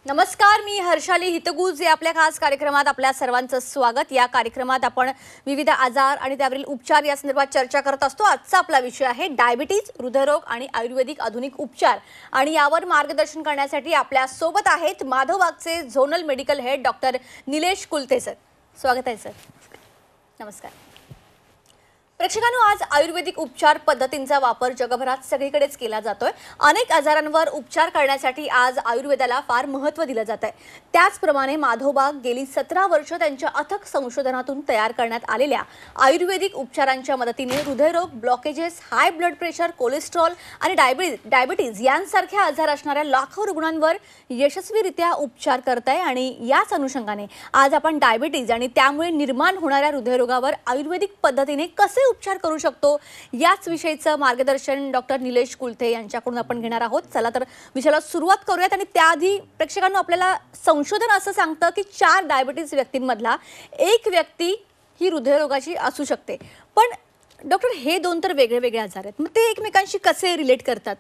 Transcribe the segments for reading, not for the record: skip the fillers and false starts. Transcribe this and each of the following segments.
नमस्कार, मी हर्षाली हितगुज. आपल्या खास कार्यक्रमात आपल्या सर्वांचं स्वागत. या कार्यक्रमात आपण विविध आजार आणि त्यावरील उपचार या संदर्भात चर्चा करत असतो. आजचा आपला विषय आहे डायबिटीज, हृदयरोग आणि आयुर्वेदिक आधुनिक उपचार. आणि यावर मार्गदर्शन करण्यासाठी आपल्या सोबत आहेत माधवबागचे zonal medical head doctor Nilesh Kulte sir. स्वागत आहे सर. नमस्कार. प्रेक्षकांनो, आज आयुर्वेदिक उपचार पद्धतींचा वापर जगभरात सगळीकडेच केला जातोय. अनेक आजारांवर उपचार करण्यासाठी आज आयुर्वेदाला फार महत्त्व दिलं जात आहे. त्याचप्रमाणे माधवबाग गेली 17 वर्ष त्यांच्या अथक संशोधनातून तयार करण्यात आलेल्या आयुर्वेदिक उपचारांच्या मदतीने हृदयरोग, blockages, high blood pressure, cholesterol आणि डायबिटीज यांसारख्या आजार असणाऱ्या लाखो रुग्णांवर यशस्वीरित्या उपचार करत आहे. आणि याच अनुषंगाने आज आपण डायबिटीज आणि त्यामुळे निर्माण होणाऱ्या हृदयरोगावर आयुर्वेदिक पद्धतीने कसे उपचार करू शकतो याच विषयीचं मार्गदर्शन डॉक्टर निलेश कुलते यांच्याकडून आपण घेणार आहोत. चला तर विषयाला सुरुवात करूयात. आणि त्याआधी प्रेक्षकांनो, आपल्याला संशोधन असं सांगतं की 4 डायबिटीज व्यक्तींमधला एक व्यक्ती ही हृदयरोगाची असू शकते. पण डॉक्टर, हे 2 तर वेगळे वेगळे आजार आहेत, मग ते एकमेकांशी कसे रिलेट करतात?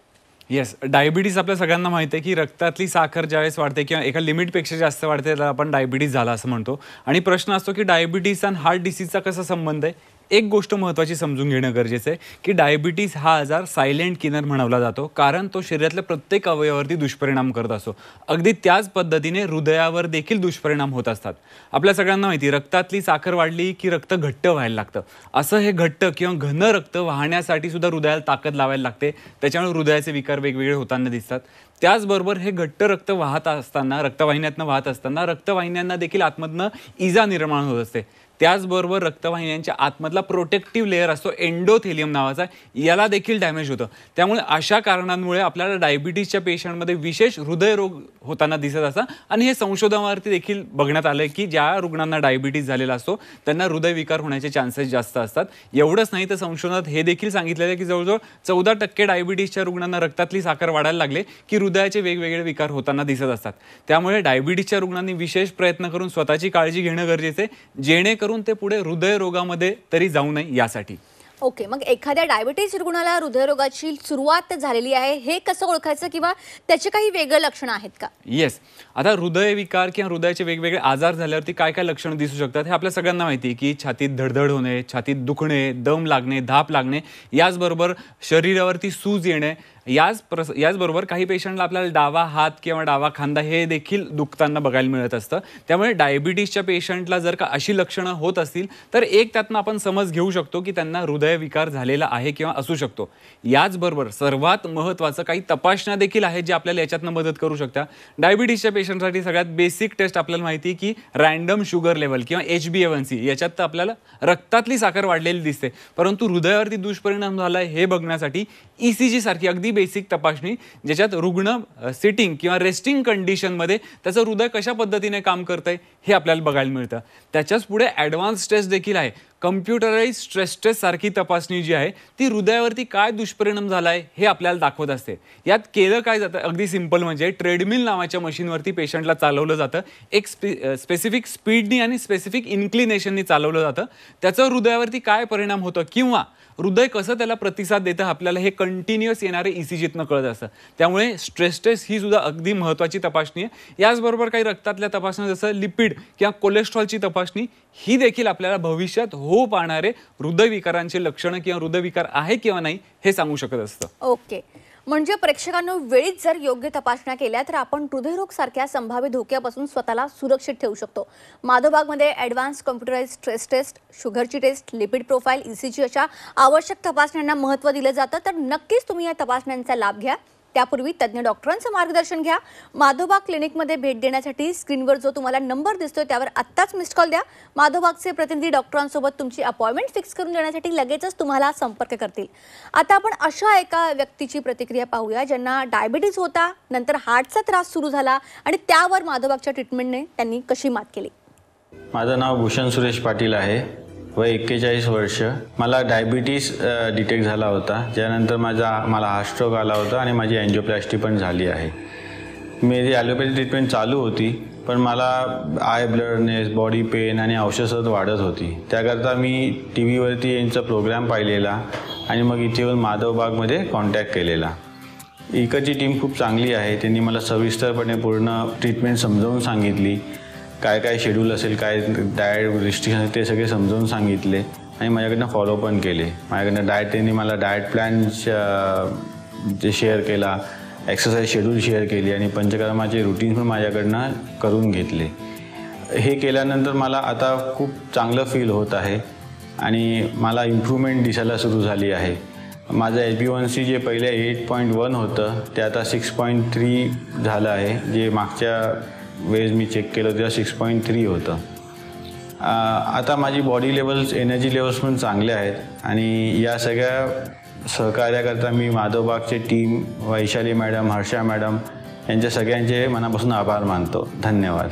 येस, डायबिटीज आपल्या सगळ्यांना माहिती आहे की रक्तातली साखर ज्यावेळेस वाढते किंवा एका लिमिटपेक्षा जास्त वाढते त्याला आपण डायबिटीज झाला असं म्हणतो. आणि प्रश्न असतो की डायबिटीज आणि हार्ट डिसीजचा कसा संबंध आहे. एक गोष्ट महत्त्वाची समजून घेणं गरजेचं आहे की डायबिटीज हा आजार सायलेंट किलर म्हणवला जातो, कारण तो शरीरातल्या प्रत्येक अवयवावरती दुष्परिणाम करत असतो. अगदी त्याच पद्धतीने हृदयावर देखील दुष्परिणाम होत असतात. आपल्या सगळ्यांना माहिती, रक्तातली साखर वाढली की रक्त घट्ट व्हायला लागतं. असं हे घट्ट किंवा घन रक्त वाहण्यासाठी सुद्धा हृदयाला ताकद लावायला लागते. त्याच्यामुळे हृदयाचे विकार वेगवेगळे होताना दिसतात. त्याचबरोबर हे घट्ट रक्त वाहत असताना, रक्तवाहिन्यातनं वाहत असताना रक्तवाहिन्यांना देखील आतमधनं इजा निर्माण होत असते. त्याचबरोबर रक्तवाहिन्यांच्या आतमधला प्रोटेक्टिव्ह लेअर असतो एंडोथेलियम नावाचा, याला देखील डॅमेज होतं. त्यामुळे अशा कारणांमुळे आपल्याला डायबिटीजच्या पेशंटमध्ये विशेष हृदयरोग होताना दिसत असतात. आणि हे संशोधनावरती देखील बघण्यात आलं की ज्या रुग्णांना डायबिटीज झालेला असतो त्यांना हृदयविकार होण्याचे चान्सेस जास्त असतात. एवढंच नाही तर संशोधनात हे देखील सांगितलेलं आहे की जवळजवळ 14% डायबिटीजच्या रुग्णांना रक्तातली साखर वाढायला लागले की हृदयाचे वेगवेगळे विकार होताना दिसत असतात. त्यामुळे डायबिटीजच्या रुग्णांनी विशेष प्रयत्न करून स्वतःची काळजी घेणं गरजेचं आहे, जेणेकरून ते पुढे हृदयरोगामध्ये तरी जाऊ नये यासाठी. ओके, मग एखाद्या डायबिटीज रुग्णाला हृदयरोगाची सुरुवात झालेली आहे हे कसं ओळखायचं, किंवा त्याचे काही वेगळे लक्षणं आहेत का? येस, आता हृदयविकार किंवा हृदयाचे वेगवेगळे आजार झाल्यावरती काय काय लक्षणं दिसू शकतात हे आपल्या सगळ्यांना माहिती आहे की छातीत धडधड होणे, छातीत दुखणे, दम लागणे, धाप लागणे, याचबरोबर शरीरावरती सूज येणे, याचबरोबर काही पेशंटला आपल्याला डावा हात किंवा डावा खांदा हे देखील दुखताना बघायला मिळत असतं. त्यामुळे डायबिटीजच्या पेशंटला जर का अशी लक्षणं होत असतील तर त्यातनं आपण समज घेऊ शकतो की त्यांना हृदयविकार झालेला आहे किंवा असू शकतो. याचबरोबर सर्वात महत्त्वाचं काही तपासण्या देखील आहेत जे आपल्याला याच्यातनं मदत करू शकतात. डायबिटीजच्या पेशंटसाठी सगळ्यात बेसिक टेस्ट आपल्याला माहिती आहे की रँडम शुगर लेवल किंवा HbA1c, याच्यात तर आपल्याला रक्तातली साखर वाढलेली दिसते, परंतु हृदयावरती दुष्परिणाम झाला हे बघण्यासाठी ECG सारखी अगदी बेसिक तपासणी, ज्याच्यात रुग्ण सिटिंग किंवा रेस्टिंग कंडिशनमध्ये त्याचं हृदय कशा पद्धतीने काम करतंय हे आपल्याला बघायला मिळतं. त्याच्याच पुढे ॲडव्हान्स टेस्ट देखील आहे. कम्प्युटराइज स्ट्रेस टेस्ट सारखी तपासणी जी आहे ती हृदयावरती काय दुष्परिणाम झाला आहे हे आपल्याला दाखवत असते. यात केलं काय जातं, अगदी सिंपल, म्हणजे ट्रेडमिल नावाच्या मशीनवरती पेशंटला चालवलं जातं. एक स्पेसिफिक स्पीडनी आणि स्पेसिफिक इन्क्लिनेशननी चालवलं जातं. त्याचं हृदयावरती काय परिणाम होतं किंवा हृदय कसं त्याला प्रतिसाद देतं आपल्याला हे कंटिन्युअस येणारे ECGतनं कळत असतं. त्यामुळे स्ट्रेस टेस्ट ही सुद्धा अगदी महत्त्वाची तपासणी आहे. याचबरोबर काही रक्तातल्या तपासण्या जसं लिपिड किंवा कोलेस्ट्रॉलची तपासणी ही देखील आपल्याला भविष्यात होऊ पाहणारे हृदयविकारांचे लक्षणं किंवा हृदयविकार आहे किंवा नाही हे सांगू शकत असतं. ओके, म्हणजे प्रेक्षकांनो, वेळीच जर योग्य तपासण्या केल्या तर आपण हृदयरोग सारख्या संभाव्य धोक्यापासून स्वतःला सुरक्षित ठेवू शकतो. माधवबागमध्ये ॲडव्हान्स कम्प्युटराइज स्ट्रेस टेस्ट, शुगरची टेस्ट, लिपिड प्रोफाईल, ECG अशा आवश्यक तपासण्यांना महत्त्व दिलं जातं. तर नक्कीच तुम्ही या तपासण्यांचा लाभ घ्या. त्यापूर्वी तज्ज्ञ डॉक्टरांचं मार्गदर्शन घ्या. माधवबाग क्लिनिकमध्ये भेट देण्यासाठी स्क्रीनवर जो तुम्हाला नंबर दिसतोय त्यावर आत्ताच मिस्ड कॉल द्या. माधवबागचे प्रतिनिधी डॉक्टरांसोबत तुमची अपॉइंटमेंट फिक्स करून देण्यासाठी लगेचच तुम्हाला संपर्क करतील. आता आपण अशा एका व्यक्तीची प्रतिक्रिया पाहूया ज्यांना डायबिटीज होता, नंतर हार्टचा त्रास सुरू झाला आणि त्यावर माधवबागच्या ट्रीटमेंटने त्यांनी कशी मात केली. माझं नाव भूषण सुरेश पाटील आहे, वय 41 वर्ष. मला डायबिटीस डिटेक्ट झाला होता, ज्यानंतर मला हार्ट स्ट्रोक आला होता आणि माझी एन्जिओप्लास्टी पण झाली आहे. मेरी ॲलोपॅथी ट्रीटमेंट चालू होती, पण मला आय ब्लडनेस, बॉडी पेन आणि औषध सतत वाढत होती. त्याकरता मी TV वरती यांचा प्रोग्राम पाहिलेला आणि मग इथे येऊन माधवबागमध्ये कॉन्टॅक्ट केलेला. इकडची टीम खूप चांगली आहे. त्यांनी मला सविस्तरपणे पूर्ण ट्रीटमेंट समजावून सांगितली. काय काय शेड्यूल असेल, काय डाएट रिस्ट्रिक्शन ते सगळे समजावून सांगितले आणि माझ्याकडनं फॉलो पण केले. माझ्याकडनं त्यांनी मला डाएट प्लॅन जे शेअर केला, एक्सरसाइज शेड्यूल शेअर केली आणि पंचकर्माचे रुटीन पण माझ्याकडनं करून घेतले. हे केल्यानंतर मला आता खूप चांगलं फील होत आहे आणि मला इम्प्रूव्हमेंट दिसायला सुरू झाली आहे. माझं HbA1c जे पहिले 8.1 होतं ते आता 6.3 झालं आहे. जे मागच्या वेळेस मी चेक केलं तेव्हा 6.3 होतं. आता माझी बॉडी लेवल्स, एनर्जी लेवल्स पण चांगले आहेत आणि या सगळ्या सहकार्याकरता मी माधवबागचे team, Vaishali madam, Harsha madam यांच्या सगळ्यांचे मनापासून आभार मानतो. धन्यवाद.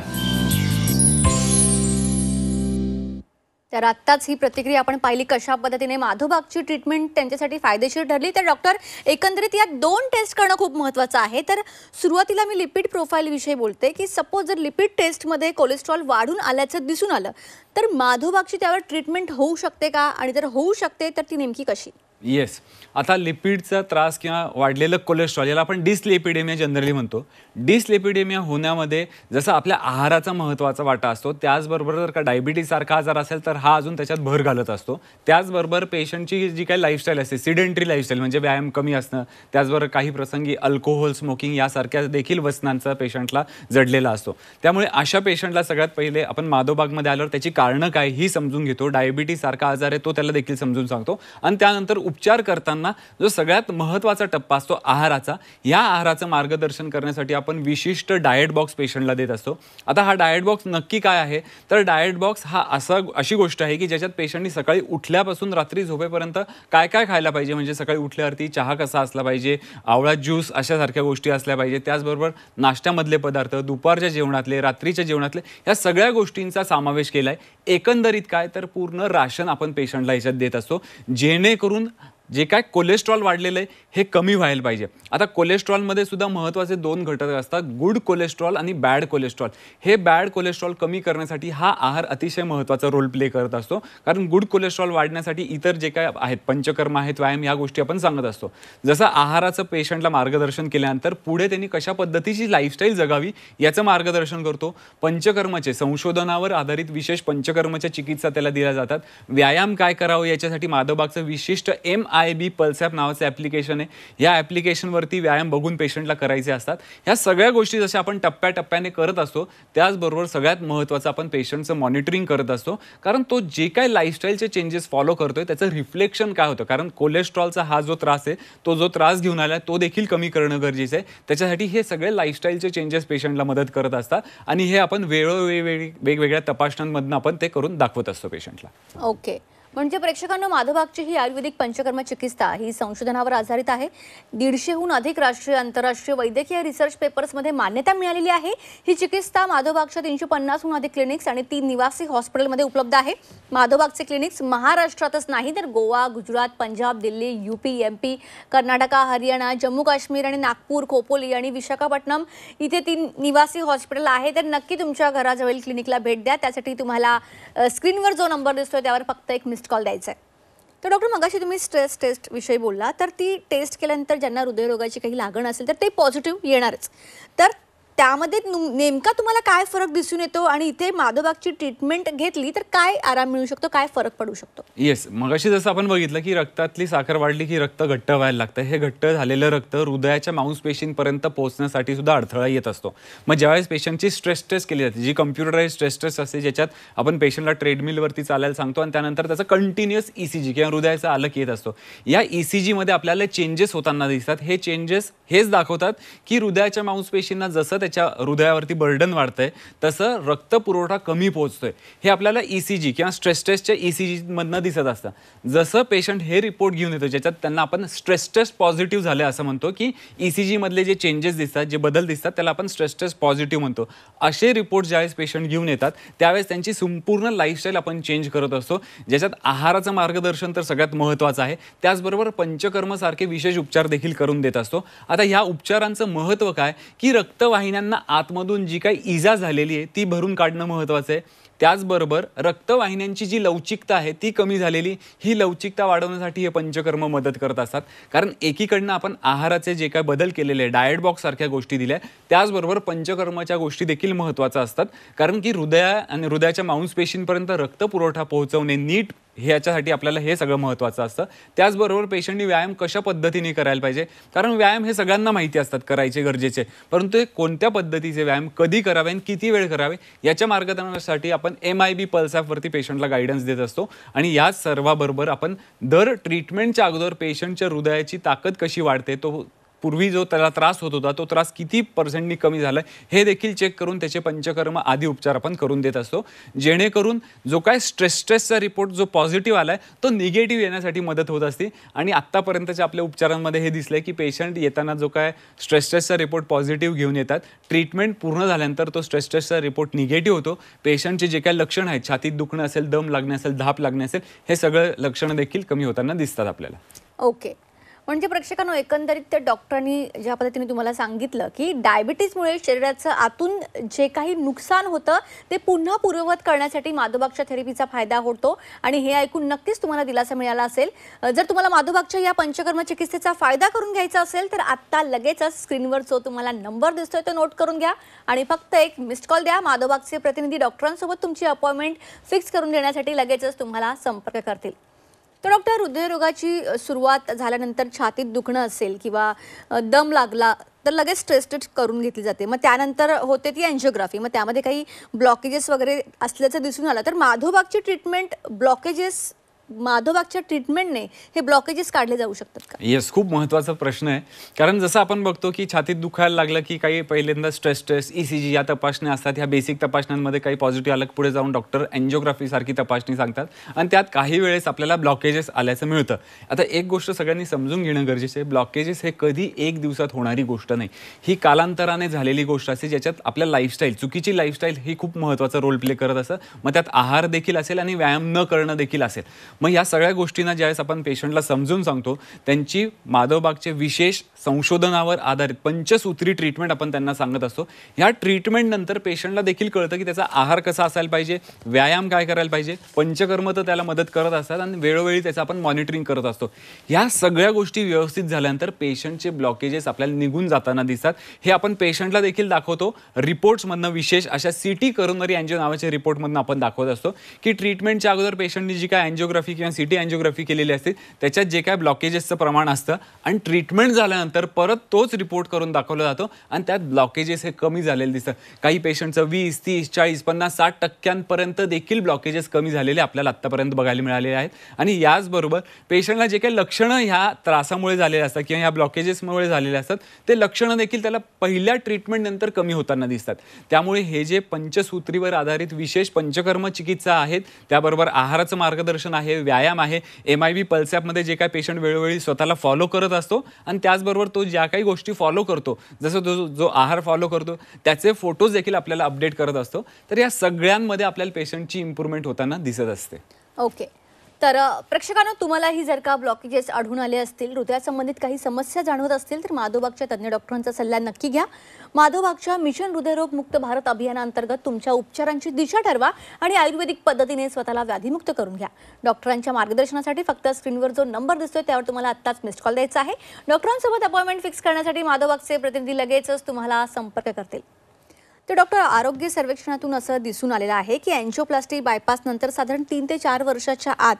तर आत्ताच ही प्रतिक्रिया आपण पाहिली कशा पद्धतीने माधवबागची ट्रीटमेंट त्यांच्यासाठी फायदेशीर ठरली. तर डॉक्टर, एकंदरीत या 2 टेस्ट करणं खूप महत्त्वाचं आहे. तर सुरुवातीला मी लिपिड प्रोफाईलविषयी बोलते की सपोज जर लिपिड टेस्टमध्ये कोलेस्ट्रॉल वाढून आल्याचं दिसून आलं तर माधवबागची त्यावर ट्रीटमेंट होऊ शकते का, आणि जर होऊ शकते तर ती नेमकी कशी? येस. आता लिपिडचा त्रास किंवा वाढलेलं कोलेस्ट्रॉल याला आपण डिस्लिपिडेमिया जनरली म्हणतो. डिस्लिपिडेमिया होण्यामध्ये जसं आपल्या आहाराचा महत्त्वाचा वाटा असतो, त्याचबरोबर जर का डायबिटीजसारखा आजार असेल तर हा अजून त्याच्यात भर घालत असतो. त्याचबरोबर पेशंटची जी काही लाईफस्टाईल असते, सिडेंटरी लाईफस्टाईल म्हणजे व्यायाम कमी असणं, त्याचबरोबर काही प्रसंगी अल्कोहोल, स्मोकिंग यासारख्या देखील व्यसनांचा पेशंटला जडलेला असतो. त्यामुळे अशा पेशंटला सगळ्यात पहिले आपण माधवबागमध्ये आल्यावर त्याची कारणं काय ही समजून घेतो. डायबिटीजसारखा आजार आहे तो त्याला देखील समजून सांगतो आणि त्यानंतर उपचार करताना जो सगळ्यात महत्त्वाचा टप्पा असतो आहाराचा, या आहाराचं मार्गदर्शन करण्यासाठी आपण विशिष्ट डाएट बॉक्स पेशंटला देत असतो. आता हा डाएट बॉक्स नक्की काय आहे, तर डाएट बॉक्स हा अशी गोष्ट आहे की ज्याच्यात पेशंटनी सकाळी उठल्यापासून रात्री झोपेपर्यंत काय काय खायला पाहिजे. म्हणजे सकाळी उठल्यावरती चहा कसा असला पाहिजे, आवळा ज्यूस अशासारख्या गोष्टी असल्या पाहिजे, त्याचबरोबर नाश्त्यामधले पदार्थ, दुपारच्या जेवणातले, रात्रीच्या जेवणातले, या सगळ्या गोष्टींचा समावेश केला आहे. एकंदरीत काय तर पूर्ण राशन आपण पेशंटला याच्यात देत असतो, जेणेकरून जे काय कोलेस्ट्रॉल वाढलेलं आहे हे कमी व्हायला पाहिजे. आता कोलेस्ट्रॉलमध्ये सुद्धा महत्त्वाचे 2 घटक असतात, गुड कोलेस्ट्रॉल आणि बॅड कोलेस्ट्रॉल. हे बॅड कोलेस्ट्रॉल कमी करण्यासाठी हा आहार अतिशय महत्त्वाचा रोल प्ले करत असतो. कारण गुड कोलेस्ट्रॉल वाढण्यासाठी इतर जे काय आहेत, पंचकर्म आहेत, व्यायाम, या गोष्टी आपण सांगत असतो. जसं आहाराचं पेशंटला मार्गदर्शन केल्यानंतर पुढे त्यांनी कशा पद्धतीची लाईफस्टाईल जगावी याचं मार्गदर्शन करतो. पंचकर्माचे संशोधनावर आधारित विशेष पंचकर्माच्या चिकित्सा त्याला दिल्या जातात. व्यायाम काय करावं याच्यासाठी माधवबागचं विशिष्ट MIB पल्स ॲप नावाचं ॲप्लिकेशन आहे. या ॲप्लिकेशनवरती व्यायाम बघून पेशंटला करायचे असतात. ह्या सगळ्या गोष्टी जशा आपण टप्प्याटप्प्याने करत असतो, त्याचबरोबर सगळ्यात महत्त्वाचं आपण पेशंटचं मॉनिटरिंग करत असतो. कारण तो जे काही लाईफस्टाईलचे चेंजेस फॉलो करतोय त्याचं रिफ्लेक्शन काय होतं, कारण कोलेस्ट्रॉलचा हा जो त्रास आहे तो जो त्रास घेऊन आला तो देखील कमी करणं गरजेचं आहे. त्याच्यासाठी हे सगळे लाईफस्टाईलचे चेंजेस पेशंटला मदत करत असतात आणि हे आपण वेळोवेळी वेगवेगळ्या तपासण्यांमधून आपण ते करून दाखवत असतो पेशंटला. ओके. म्हणजे प्रेक्षकांना, माधवबागची ही आयुर्वेदिक पंचकर्म चिकित्सा ही संशोधनावर आधारित आहे. 150हून अधिक राष्ट्रीय, आंतरराष्ट्रीय वैद्यकीय रिसर्च पेपर्समध्ये मान्यता मिळालेली आहे. ही चिकित्सा माधवबागच्या 350हून अधिक क्लिनिक्स आणि 3 निवासी हॉस्पिटलमध्ये उपलब्ध आहे. माधवबागचे क्लिनिक्स महाराष्ट्रातच नाही तर गोवा, गुजरात, पंजाब, दिल्ली, UP, MP, कर्नाटका, हरियाणा, जम्मू काश्मीर आणि नागपूर, खोपोली आणि विशाखापट्टणम इथे 3 निवासी हॉस्पिटल आहे. तर नक्की तुमच्या घराजवळील क्लिनिकला भेट द्या. त्यासाठी तुम्हाला स्क्रीनवर जो नंबर दिसतोय त्यावर फक्त एक मिस्ड कॉल द्यायचा आहे. तर डॉक्टर, मगाशी तुम्ही स्ट्रेस टेस्ट विषयी बोलला, तर ती टेस्ट केल्यानंतर ज्यांना हृदयरोगाची काही लागण असेल तर ते पॉझिटिव्ह येणारच. तर त्यामध्ये नेमका तुम्हाला काय फरक दिसून येतो आणि इथे माधवबागची ट्रीटमेंट घेतली तर काय आराम मिळू शकतो, काय फरक पडू शकतो? येस, मगाशी जसं आपण बघितलं की रक्तातली साखर वाढली की रक्त घट्ट व्हायला लागतं. हे घट्ट झालेलं रक्त हृदयाच्या मांसपेशींपर्यंत पोहोचण्यासाठी सुद्धा अडथळा येत असतो. मग ज्यावेळेस पेशंटची स्ट्रेस टेस्ट केली जाते, जी कम्प्युटराइज स्ट्रेस टेस्ट असते, ज्याच्यात आपण पेशंटला ट्रेडमिलवरती चालायला सांगतो आणि त्यानंतर त्याचा कंटिन्युअस ECG किंवा हृदयाचा आलेख येत असतो. या ECG मध्ये आपल्याला चेंजेस होताना दिसतात. हे चेंजेस हेच दाखवतात की हृदयाच्या मांसपेशींना जसं त्याच्या हृदयावरती बर्डन वाढतंय तसं रक्तपुरवठा कमी पोहोचतोय. हे आपल्याला ECG किंवा स्ट्रेस टेस्टच्या ECG मधनं दिसत असतं. जसं पेशंट हे रिपोर्ट घेऊन येतो ज्याच्यात त्यांना आपण स्ट्रेस टेस्ट पॉझिटिव्ह झाले असं म्हणतो, की ECG मधले जे चेंजेस दिसतात, जे बदल दिसतात त्याला आपण स्ट्रेस टेस्ट पॉझिटिव्ह म्हणतो. असे रिपोर्ट ज्यावेळेस पेशंट घेऊन येतात त्यावेळेस त्यांची संपूर्ण लाईफस्टाईल आपण चेंज करत असतो, ज्याच्यात आहाराचं मार्गदर्शन तर सगळ्यात महत्त्वाचं आहे. त्याचबरोबर पंचकर्मसारखे विशेष उपचार देखील करून देत असतो. आता ह्या उपचारांचं महत्त्व काय, की रक्तवाहिन्यांना आतमधून जी काही इजा झालेली आहे ती भरून काढणं महत्त्वाचं आहे. त्याचबरोबर रक्तवाहिन्यांची जी लवचिकता आहे ती कमी झालेली, ही लवचिकता वाढवण्यासाठी हे पंचकर्म मदत करत असतात. कारण एकीकडनं आपण आहाराचे जे काय बदल केलेले, डाएट बॉक्स सारख्या गोष्टी दिल्या, त्याचबरोबर पंचकर्माच्या गोष्टी देखील महत्त्वाच्या असतात. कारण की हृदयाच्या मांसपेशींपर्यंत रक्त पुरवठा पोहोचवणे नीट, ह्याच्यासाठी आपल्याला हे सगळं महत्त्वाचं असतं. त्याचबरोबर पेशंटनी व्यायाम कशा पद्धतीने करायला पाहिजे, कारण व्यायाम हे सगळ्यांना माहिती असतात करायचे गरजेचे, परंतु हे कोणत्या पद्धतीचे व्यायाम कधी करावे आणि किती वेळ करावे याच्या मार्गदर्शनासाठी आपण MIB पल्स ॲपवरती पेशंटला गायडन्स देत असतो. आणि या सर्वाबरोबर आपण दर ट्रीटमेंटच्या अगोदर पेशंटच्या हृदयाची ताकद कशी वाढते, तो पूर्वी जो त्याला त्रास होत होता तो त्रास किती % कमी झाला हे देखील चेक करून त्याचे पंचकर्म आदी उपचार आपण करून देत असतो, जेणेकरून जो काय स्ट्रेसचा रिपोर्ट जो पॉझिटिव्ह आलाय तो निगेटिव्ह येण्यासाठी मदत होत असते. आणि आत्तापर्यंतच्या आपल्या उपचारांमध्ये हे दिसलंय की पेशंट येताना जो काय स्ट्रेसचा रिपोर्ट पॉझिटिव्ह घेऊन येतात, ट्रीटमेंट पूर्ण झाल्यानंतर तो स्ट्रेसचा रिपोर्ट निगेटिव्ह होतो. पेशंटचे जे काही लक्षण आहेत, छातीत दुखणं असेल, दम लागणे असेल, धाप लागणे असेल, हे सगळं लक्षणं देखील कमी होताना दिसतात आपल्याला. ओके, म्हणजे प्रेक्षकांनो, एकंदरीत त्या डॉक्टरांनी ज्या पद्धतीने तुम्हाला सांगितलं की डायबिटीजमुळे शरीराचं आतून जे काही नुकसान होतं ते पुन्हा पूर्ववत करण्यासाठी माधोबागच्या थेरपीचा फायदा होतो, आणि हे ऐकून नक्कीच तुम्हाला दिलासा मिळाला असेल. जर तुम्हाला माधोबागच्या या पंचकर्म चिकित्सेचा फायदा करून घ्यायचा असेल तर आत्ता लगेचच स्क्रीनवर जो तुम्हाला नंबर दिसतोय तो नोट करून घ्या आणि फक्त एक मिस्ड कॉल द्या. माधोबागचे प्रतिनिधी डॉक्टरांसोबत तुमची अपॉइंटमेंट फिक्स करून देण्यासाठी लगेचच तुम्हाला संपर्क करतील. तर डॉक्टर, हृदयरोगाची सुरुवात झाल्यानंतर छातीत दुखणं असेल किंवा दम लागला तर लगेच टेस्ट करून घेतली जाते, मग त्यानंतर होते ती एन्जिओग्राफी, मग त्यामध्ये काही ब्लॉकेजेस वगैरे असल्याचं दिसून आलं तर माधोबागच्या ट्रीटमेंटने हे ब्लॉकेजेस काढले जाऊ शकतात का? येस, खूप महत्त्वाचा प्रश्न आहे. कारण जसं आपण बघतो की छातीत दुखायला लागलं की काही पहिल्यांदा स्ट्रेस टेस्ट, ECG या तपासण्या असतात. ह्या बेसिक तपासण्यांमध्ये काही पॉझिटिव्ह आलं, पुढे जाऊन डॉक्टर एन्जिओग्राफी सारखी तपासणी सांगतात आणि त्यात काही वेळेस आपल्याला ब्लॉकेजेस आल्याचं मिळतं. आता एक गोष्ट सगळ्यांनी समजून घेणं गरजेचं आहे, ब्लॉकेजेस हे कधी एक दिवसात होणारी गोष्ट नाही, ही कालांतराने झालेली गोष्ट असते, ज्याच्यात आपल्या लाईफस्टाईल, चुकीची लाईफस्टाईल ही खूप महत्त्वाचा रोल प्ले करत असतं. मग त्यात आहार देखील असेल आणि व्यायाम न करणं देखील असेल. मग या सगळ्या गोष्टींना ज्यावेळेस आपण पेशंटला समजून सांगतो, त्यांची माधवबागचे विशेष संशोधनावर आधारित पंचसूत्री ट्रीटमेंट आपण त्यांना सांगत असतो. ह्या ट्रीटमेंट नंतर पेशंटला देखील कळतं की त्याचा आहार कसा असायला पाहिजे, व्यायाम काय करायला पाहिजे, पंचकर्म तर त्याला मदत करत असतात आणि वेळोवेळी त्याचं आपण मॉनिटरिंग करत असतो. ह्या सगळ्या गोष्टी व्यवस्थित झाल्यानंतर पेशंटचे ब्लॉकेजेस आपल्याला निघून जाताना दिसतात. हे आपण पेशंटला देखील दाखवतो. रिपोर्ट्समधनं विशेष अशा CT करोनरी अँजिओ नावाच्या रिपोर्टमधनं आपण दाखवत असतो की ट्रीटमेंटच्या अगोदर पेशंटनी जी काय अँजिओग्राफी किंवा CT अँजिओग्राफी केलेली असते त्याच्यात जे काय ब्लॉकेजेसचं प्रमाण असतं आणि ट्रीटमेंट झाल्यानंतर परत तोच रिपोर्ट करून दाखवला जातो आणि त्यात ब्लॉकेजेस हे कमी झालेले दिसतात. काही पेशंटचं 20, 30, 40, 50, 60% देखील ब्लॉकेजेस कमी झालेले आपल्याला आत्तापर्यंत बघायला मिळालेले आहेत. आणि याचबरोबर पेशंटला जे काही लक्षणं ह्या त्रासामुळे झालेले असतात किंवा ह्या ब्लॉकेजेसमुळे झालेले असतात ते लक्षणं देखील त्याला पहिल्या ट्रीटमेंट नंतर कमी होताना दिसतात. त्यामुळे हे जे पंचसूत्रीवर आधारित विशेष पंचकर्म चिकित्सा आहेत, त्याबरोबर आहाराचं मार्गदर्शन आहे, व्यायाम आहे, MIB पल्स ॲपमध्ये जे काय पेशंट वेळोवेळी स्वतःला फॉलो करत असतो आणि त्याचबरोबर तो ज्या काही गोष्टी फॉलो करतो, जसं तो जो आहार फॉलो करतो त्याचे फोटोज देखील आपल्याला अपडेट करत असतो. तर या सगळ्यांमध्ये आपल्याला पेशंटची इम्प्रूव्हमेंट होताना दिसत असते. ओके, तर प्रेक्षकांनो, तुम्हालाही जर का ब्लॉकेजेस आढळून आले असतील, हृदयासंबंधित काही समस्या जाणवत असतील तर माधोबागच्या तज्ज्ञ डॉक्टरांचा सल्ला नक्की घ्या. माधोबागच्या मिशन हृदयरोग मुक्त भारत अभियानांतर्गत तुमच्या उपचारांची दिशा ठरवा आणि आयुर्वेदिक पद्धतीने स्वतःला व्याधीमुक्त करून घ्या. डॉक्टरांच्या मार्गदर्शनासाठी फक्त स्क्रीनवर जो नंबर दिसतोय त्यावर तुम्हाला आत्ताच मिस्ड कॉल द्यायचा आहे. डॉक्टरांसोबत अपॉइंटमेंट फिक्स करण्यासाठी माधोबागचे प्रतिनिधी लगेचच तुम्हाला संपर्क करतील. तर डॉक्टर, आरोग्य सर्वेक्षणातून असं दिसून आलेलं आहे की एन्जिओप्लास्टी बायपास नंतर साधारण 3 ते 4 वर्षाच्या आत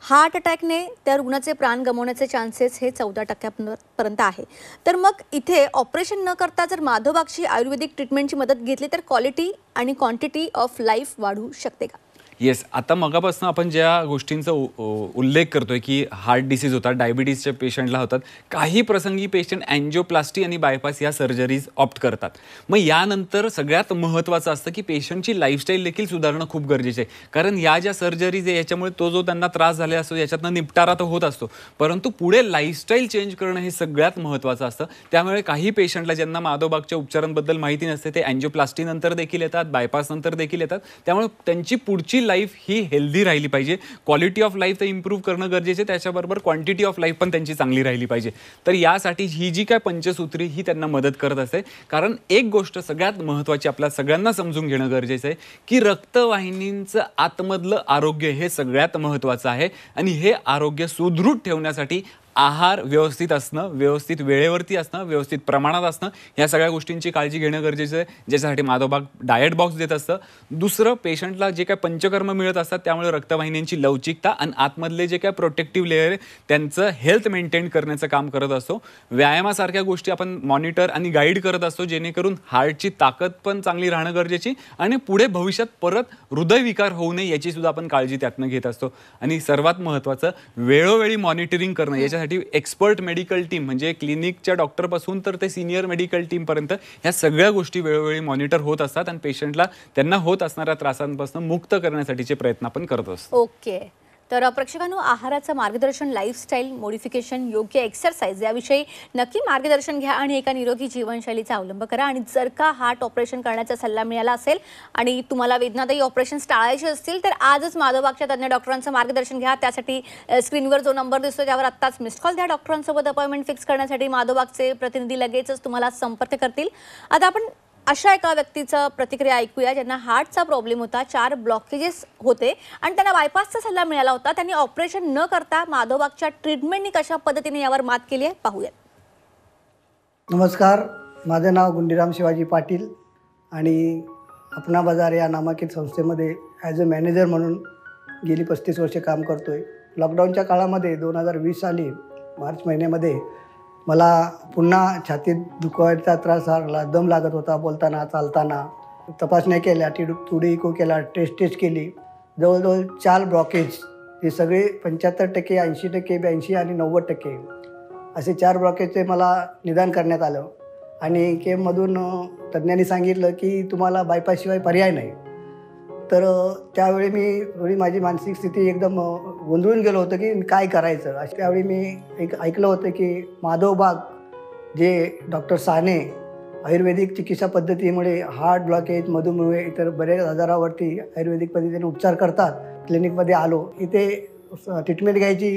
हार्ट अटॅकने त्या रुग्णाचे प्राण गमावण्याचे चान्सेस हे 14% आहे. तर मग इथे ऑपरेशन न करता जर माधोबागची आयुर्वेदिक ट्रीटमेंटची मदत घेतली तर क्वालिटी आणि क्वांटिटी ऑफ लाईफ वाढू शकते का? येस, आता मगापासून आपण ज्या गोष्टींचा उल्लेख करतोय की हार्ट डिसीज होतात, डायबिटीजच्या पेशंटला होतात, काही प्रसंगी पेशंट अँजिओप्लास्टी आणि बायपास या सर्जरीज ऑप्ट करतात. मग यानंतर सगळ्यात महत्त्वाचं असतं की पेशंटची लाईफस्टाईल देखील सुधारणं खूप गरजेचं आहे. कारण या ज्या सर्जरीज आहे याच्यामुळे तो जो त्यांना त्रास झालेला असतो याच्यातनं निपटारा तर होत असतो, परंतु पुढे लाईफस्टाईल चेंज करणं हे सगळ्यात महत्त्वाचं असतं. त्यामुळे काही पेशंटला ज्यांना माधोबागच्या उपचारांबद्दल माहिती नसते ते अँजिओप्लास्टी नंतर देखील येतात, बायपास नंतर देखील येतात. त्यामुळे त्यांची पुढची लाईफ ही हेल्दी राहिली पाहिजे. क्वालिटी ऑफ लाईफ तर इम्प्रूव्ह करणं गरजेचं आहे, त्याच्याबरोबर क्वांटिटी ऑफ लाईफ पण त्यांची चांगली राहिली पाहिजे. तर यासाठी ही जी काय पंचसूत्री ही त्यांना मदत करत असते. कारण एक गोष्ट सगळ्यात महत्त्वाची आपल्या सगळ्यांना समजून घेणं गरजेचं आहे की रक्तवाहिनींचं आतमधलं आरोग्य हे सगळ्यात महत्त्वाचं आहे. आणि हे आरोग्य सुदृढ ठेवण्यासाठी आहार व्यवस्थित असणं, व्यवस्थित वेळेवरती असणं, व्यवस्थित प्रमाणात असणं, ह्या सगळ्या गोष्टींची काळजी घेणं गरजेचं आहे, ज्याच्यासाठी माधवबाग डाएट बॉक्स देत असतं. दुसरं, पेशंटला जे काय पंचकर्म मिळत असतात त्यामुळे रक्तवाहिन्यांची लवचिकता आणि आतमधले जे काय प्रोटेक्टिव्ह लेअर आहे त्यांचं हेल्थ मेंटेन करण्याचं काम करत असतो. व्यायामासारख्या गोष्टी आपण मॉनिटर आणि गाईड करत असतो, जेणेकरून हार्टची ताकद पण चांगली राहणं गरजेची आणि पुढे भविष्यात परत हृदयविकार होऊ नये याची सुद्धा आपण काळजी त्यातनं घेत असतो. आणि सर्वात महत्त्वाचं, वेळोवेळी मॉनिटरिंग करणं. याच्यासाठी एक्सपर्ट मेडिकल टीम म्हणजे क्लिनिकच्या डॉक्टरपासून तर ते सिनियर मेडिकल टीमपर्यंत ह्या सगळ्या गोष्टी वेळोवेळी मॉनिटर होत असतात आणि पेशंटला त्यांना होत असणाऱ्या त्रासांपासून मुक्त करण्यासाठीचे प्रयत्न आपण करत असतो. ओके. तर प्रेक्षकांनो, आहाराचं मार्गदर्शन, लाईफस्टाईल मॉडिफिकेशन, योग्य एक्सरसाइज याविषयी नक्की मार्गदर्शन घ्या आणि एका निरोगी जीवनशैलीचा अवलंब करा. आणि जर का हार्ट ऑपरेशन करण्याचा सल्ला मिळाला असेल आणि तुम्हाला वेदनादायी ऑपरेशन्स टाळायचे असतील तर आजच माधवबागच्या तज्ञ डॉक्टरांचं मार्गदर्शन घ्या. त्यासाठी स्क्रीनवर जो नंबर दिसतो त्यावर आत्ताच मिस्ड कॉल द्या. डॉक्टरांसोबत अपॉइंटमेंट फिक्स करण्यासाठी माधवबागचे प्रतिनिधी लगेचच तुम्हाला संपर्क करतील. आता आपण अशा एका व्यक्तीचं प्रतिक्रिया ऐकूया ज्यांना हार्टचा प्रॉब्लेम होता, 4 ब्लॉकेजेस होते आणि त्यांना बायपासचा सल्ला मिळाला होता. त्यांनी ऑपरेशन न करता माधवबागच्या ट्रीटमेंटनी कशा पद्धतीने यावर मात केली आहे पाहूयात. नमस्कार, माझं नाव गुंडीराम शिवाजी पाटील आणि अपना बाजार या नामांकित संस्थेमध्ये ॲज अ मॅनेजर म्हणून गेली 35 वर्षे काम करतो आहे. लॉकडाऊनच्या काळामध्ये 2020 साली मार्च महिन्यामध्ये मला पुन्हा छातीत दुखायचा त्रास झाला, दम लागत होता बोलताना चालताना. तपासण्या केल्या, थोडी इको केला, टेस्ट केली. जवळजवळ 4 ब्लॉकेज, हे सगळे 75%, 80%, 82% आणि 90% असे 4 ब्लॉकेजचे मला निदान करण्यात आलं. आणि केममधून तज्ज्ञांनी सांगितलं की तुम्हाला बायपासशिवाय पर्याय नाही. तर त्यावेळी मी थोडी माझी मानसिक स्थिती एकदम गोंधळून गेलो होतं की काय करायचं. त्यावेळी मी ऐकलं होतं की माधवबाग जे डॉक्टर साने आयुर्वेदिक चिकित्सा पद्धतीमुळे हार्ट ब्लॉकेज, मधुमेह, इतर बऱ्याच आजारावरती आयुर्वेदिक पद्धतीने उपचार करतात. क्लिनिकमध्ये आलो, इथे ट्रीटमेंट घ्यायची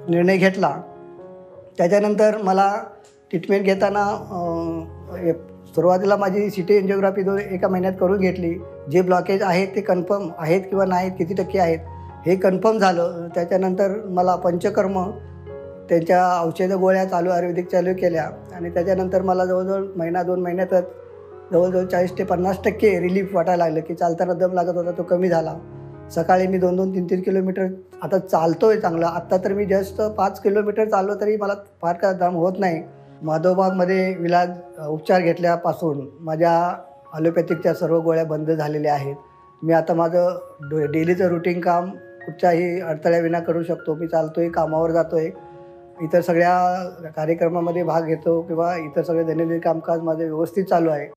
निर्णय घेतला. त्याच्यानंतर मला ट्रीटमेंट घेताना सुरुवातीला माझी सिटी एंजिओग्राफी 1 महिन्यात करून घेतली. जे ब्लॉकेज आहेत ते कन्फर्म आहेत किंवा नाहीत, किती टक्के आहेत हे कन्फर्म झालं. त्याच्यानंतर मला पंचकर्म, त्यांच्या औषधं गोळ्या आयुर्वेदिक चालू केल्या आणि त्याच्यानंतर मला जवळजवळ 1-2 महिन्यातच जवळजवळ 40% ते 50% रिलीफ वाटायला लागलं की चालताना दम लागत होता तो कमी झाला. सकाळी मी 2-2, 3-3 किलोमीटर आता चालतो आहे चांगलं. आत्ता तर मी जस्ट 5 किलोमीटर चाललो तरी मला फार काय दम होत नाही. माधवबागमध्ये विलाज उपचार घेतल्यापासून माझ्या ॲलोपॅथिकच्या सर्व गोळ्या बंद झालेल्या आहेत. मी आता माझं डेलीचं रुटीन काम कुठच्याही अडथळ्याविना करू शकतो. मी चालतो आहे, कामावर जातो आहे, इतर सगळ्या कार्यक्रमामध्ये भाग घेतो किंवा इतर सगळे दैनंदिन कामकाज माझं व्यवस्थित चालू आहे.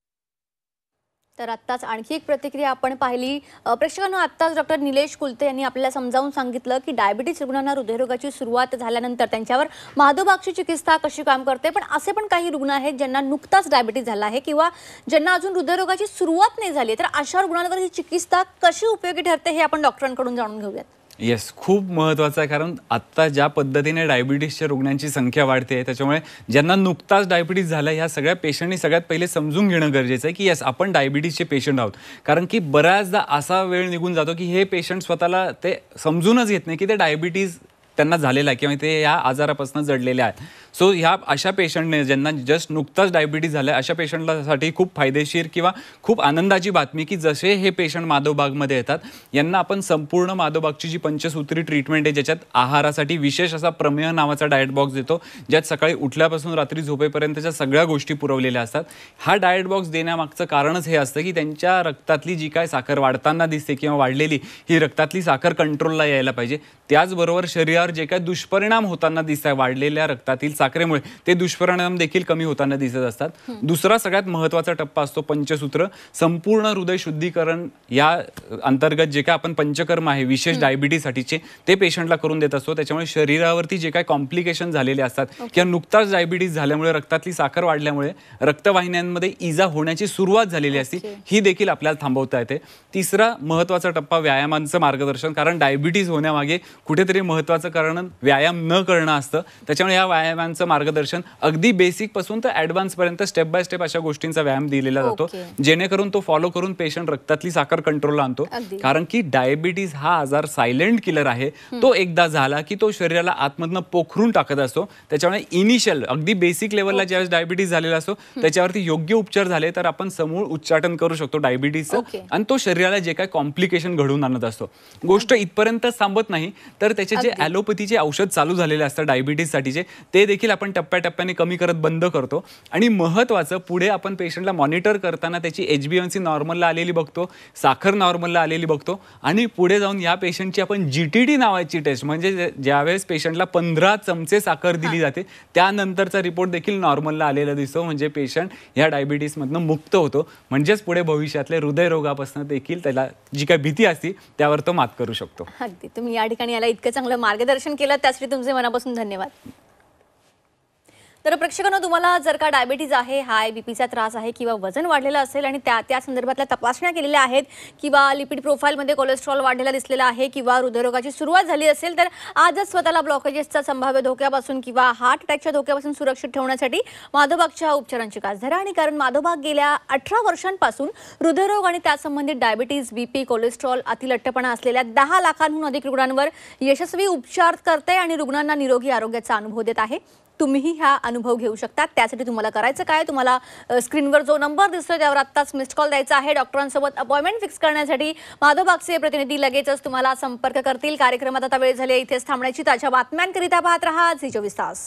तर आत्ताच आणखी एक प्रतिक्रिया आपण पाहिली. प्रेक्षकांनो, आत्ताच डॉक्टर निलेश कुलते यांनी आपल्याला समजावून सांगितलं की डायबिटीज रुग्णांना हृदयरोगाची सुरुवात झाल्यानंतर त्यांच्यावर माधवबागची चिकित्सा कशी काम करते. पण असे पण काही रुग्ण आहेत ज्यांना नुकताच डायबिटीज झाला आहे किंवा ज्यांना अजून हृदयरोगाची सुरुवात नाही झाली, तर अशा रुग्णांवर ही चिकित्सा कशी उपयोगी ठरते हे आपण डॉक्टरांकडून जाणून घेऊयात. येस, खूप महत्त्वाचं आहे. कारण आत्ता ज्या पद्धतीने डायबिटीसच्या रुग्णांची संख्या वाढते त्याच्यामुळे ज्यांना नुकताच डायबिटीस झाला ह्या सगळ्या पेशंटनी सगळ्यात पहिले समजून घेणं गरजेचं आहे की येस, आपण डायबिटीसचे पेशंट आहोत. कारण की बऱ्याचदा असा वेळ निघून जातो की हे पेशंट स्वतःला ते समजूनच घेत नाही की ते डायबिटीस त्यांना झालेला आहे किंवा ते या आजारापासून जडलेले आहेत. सो ह्या अशा पेशंटने ज्यांना जस्ट नुकताच डायबिटीज झालं आहे अशा पेशंटसाठी खूप फायदेशीर किंवा खूप आनंदाची बातमी की जसे हे पेशंट माधवबागमध्ये येतात यांना आपण संपूर्ण माधवबागची जी पंचसूत्री ट्रीटमेंट आहे ज्याच्यात आहारासाठी विशेष असा प्रमेह नावाचा डाएट बॉक्स देतो, ज्यात सकाळी उठल्यापासून रात्री झोपेपर्यंतच्या सगळ्या गोष्टी पुरवलेल्या असतात. हा डाएट बॉक्स देण्यामागचं कारणच हे असतं की त्यांच्या रक्तातली जी काय साखर वाढताना दिसते किंवा वाढलेली ही रक्तातली साखर कंट्रोलला यायला पाहिजे. त्याचबरोबर शरीरावर जे काय दुष्परिणाम होताना दिसत आहे वाढलेल्या रक्तातील साखरेमुळे ते दुष्परिणाम देखील कमी होताना दिसत असतात. दुसरा सगळ्यात महत्त्वाचा टप्पा असतो पंचसूत्र. संपूर्ण हृदय शुद्धीकरण या अंतर्गत जे काय आपण पंचकर्म आहे विशेष डायबिटीजसाठीचे ते पेशंटला करून देत असतो. त्याच्यामुळे शरीरावरती जे काय कॉम्प्लिकेशन झालेले असतात किंवा नुकताच डायबिटीज झाल्यामुळे रक्तातली साखर वाढल्यामुळे रक्तवाहिन्यांमध्ये इजा होण्याची सुरुवात झालेली असते, ही देखील आपल्याला थांबवता येते. तिसरा महत्त्वाचा टप्पा व्यायामांचं मार्गदर्शन. कारण डायबिटीज होण्यामागे कुठेतरी महत्त्वाचं कारण व्यायाम न करणं असतं. त्याच्यामुळे या व्यायामांचं मार्गदर्शन अगदी बेसिक पासून तर ॲडव्हान्स पर्यंत स्टेप बाय स्टेप अशा गोष्टींचा व्यायाम दिलेला जातो, जेणेकरून तो फॉलो करून पेशंट रक्तातली साखर कंट्रोलला आणतो. कारण की डायबिटीज हा आजार सायलेंट किलर आहे. तो एकदा झाला की तो शरीराला आतमधनं पोखरून टाकत असतो. त्याच्यामुळे इनिशियल अगदी बेसिक लेवलला ज्यावेळेस डायबिटीज झालेला असतो त्याच्यावरती योग्य उपचार झाले तर आपण समूळ उच्चाटन करू शकतो डायबिटीजचं, आणि तो शरीराला जे काय कॉम्प्लिकेशन घडवून आणत असतो. गोष्ट इथपर्यंत थांबत नाही तर त्याचे जे ॲलोपॅथीचे औषध चालू झालेले असतात डायबिटीजसाठीचे ते देखील आपण टप्प्याटप्प्याने कमी करत बंद करतो. आणि महत्त्वाचं पुढे आपण पेशंटला मॉनिटर करताना त्याची HbA1c नॉर्मलला आलेली बघतो, साखर नॉर्मलला आलेली बघतो, आणि पुढे जाऊन या पेशंटची आपण GTD नावाची टेस्ट म्हणजे ज्यावेळेस पेशंटला 15 चमचे साखर दिली जाते त्यानंतरचा रिपोर्ट देखील नॉर्मलला आलेला दिसतो. म्हणजे पेशंट ह्या डायबिटीजमधनं मुक्त होतो. म्हणजेच पुढे भविष्यातले हृदयरोगापासून देखील त्याला जी काही भीती असते त्यावर तो मात करू शकतो. अगदी तुम्ही या ठिकाणी याला इतकं चांगलं मार्गदर्शन केलं त्यासाठी तुमचे मनापासून धन्यवाद. तर प्रेक्षकांनो, तुम्हाला जर का डायबिटीज आहे, हाय बीपीचा त्रास आहे किंवा वजन वाढलेलं असेल आणि त्या संदर्भातल्या तपासण्या केलेल्या आहेत किंवा लिपिड प्रोफाईलमध्ये कोलेस्ट्रॉल वाढलेला दिसलेला आहे किंवा हृदयरोगाची सुरुवात झाली असेल तर आजच स्वतःला ब्लॉकेजेसचा संभाव्य धोक्यापासून किंवा हार्ट अटॅकच्या धोक्यापासून सुरक्षित ठेवण्यासाठी माधवबागच्या उपचारांची कास धरा. आणि कारण माधवबाग गेल्या 18 वर्षांपासून हृदयरोग आणि त्यासंबंधित डायबिटीज, बीपी, कोलेस्ट्रॉल, अतिलठ्ठपणा असलेल्या 10 लाखांहून अधिक रुग्णांवर यशस्वी उपचार करते आणि रुग्णांना निरोगी आरोग्याचा अनुभव देत आहे. तुम्हीही हा अनुभव घेऊ शकता. त्यासाठी तुम्हाला करायचं काय, तुम्हाला स्क्रीनवर जो नंबर दिसतोय त्यावर आत्ताच मिस्ड कॉल द्यायचा आहे. डॉक्टरांसोबत अपॉइंटमेंट फिक्स करण्यासाठी माधवबागचे प्रतिनिधी लगेचच तुम्हाला संपर्क करतील. कार्यक्रमात आता वेळ झाली इथेच थांबण्याची. ताज्या बातम्यांकरिता पाहत रहा झी 24 तास.